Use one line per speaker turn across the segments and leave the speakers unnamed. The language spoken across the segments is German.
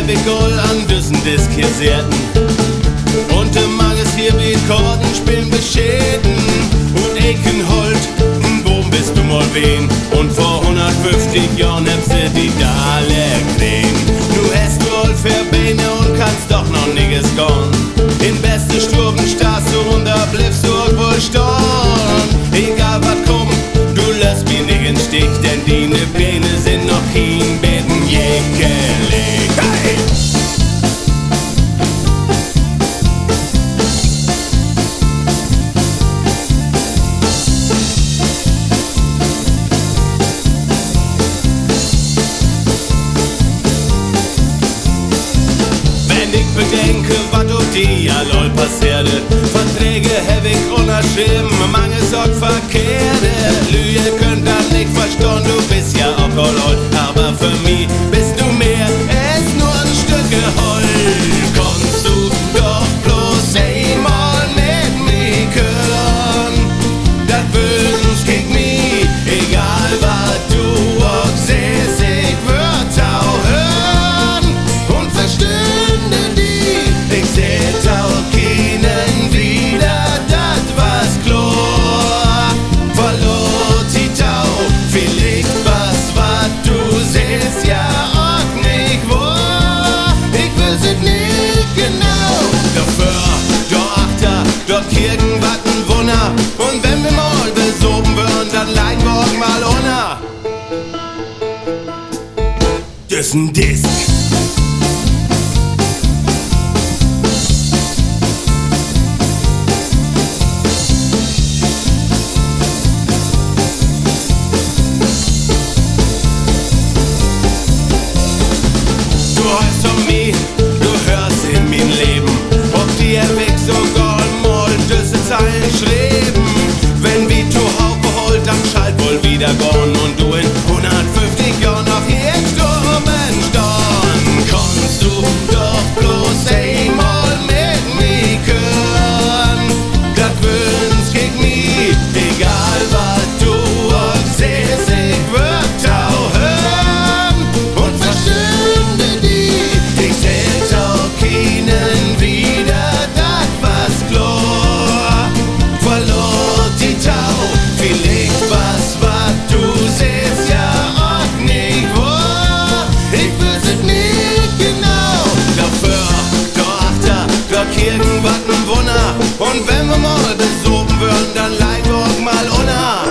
Heavy Goal an Düssen Diskeserten. Und de Manges hier wie Korden spielen beschäden. Und Ekenhold, Boom bist du mal wen. Und vor 150 Jahren habst du die Dahle gesehen. Du hast du all für Beine und kannst doch noch nix gone. In beste Sturben stehst du und da bliebst du wohl storn. Egal was kommt, du lässt mich nicht in Stich, denn deine Beine sind noch kein Betten je gelegt. Hey! Bedenke, wat du die allol passierte. Verträge hewig unterschrieben, mange Sorg verkehrte. Lüge könnt dann nicht verstehen, du bist ja auch Gold. Aber für mich bist du mehr, es nur ein Stück Gold. Kommst du doch bloß einmal mit mir hören. Das wünsch ich mir, egal was du auch siehst, ich würd auch hören und verstehen. Ich seht auch keinen wieder, dat was klar. Verlor die Tau, vielleicht was du siehst, ja auch nicht wahr. Ich weiß es nicht genau. Dafür, dort Achter, dort Kirchen, wat ein Wunder. Und wenn wir mal besoben würden, dann leiden wir auch mal unter. Düssen Disk. Du hörst in mein Leben, ob dir Weg sogar mal Düsse Zeilen schreiben. Wenn wie du Haupt dann schalt wohl wieder gone und du in 150 Jahren noch hier in Sturmen stehen. Kommst du doch bloß einmal mit mir hören. Das wünsch ich mir, egal was du auch siehst, ich würd auch hören und verstünde die. Ich seht auch keinen wieder, dat was klar. Verlor die Tau, vielleicht was du siehst, ja auch nicht wahr. Ich weiß es nicht genau. Dafür, Achter, Kirchen, wat ein Wunder. Und wenn wir mal besoben würden, dann leiden wir auch mal unter.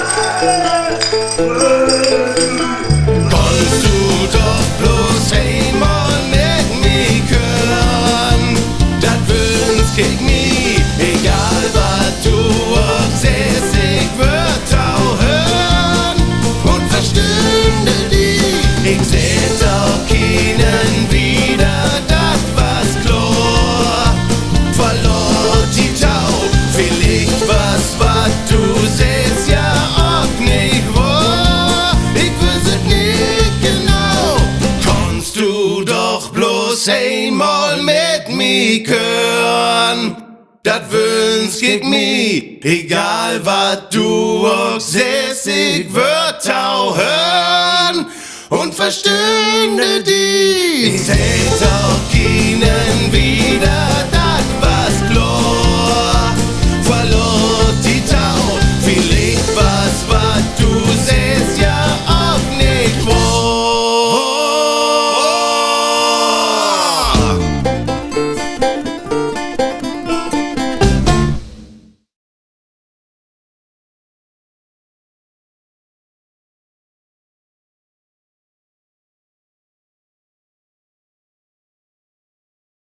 Kommst du doch bloß einmal mit mir hören. Das wünsch ich mir, egal was du auch siehst, ich würd auch hören und verstünde die. Ich seht auch keinen wieder, das was klar. Verlor die Tau, vielleicht was du siehst, ja auch nicht wahr. Ich weiß es nicht genau. Kommst du doch bloß einmal mit mir hören. Das wünsch ich mir, egal was du auch siehst, ich würd auch hören und verstünde die. Ich seht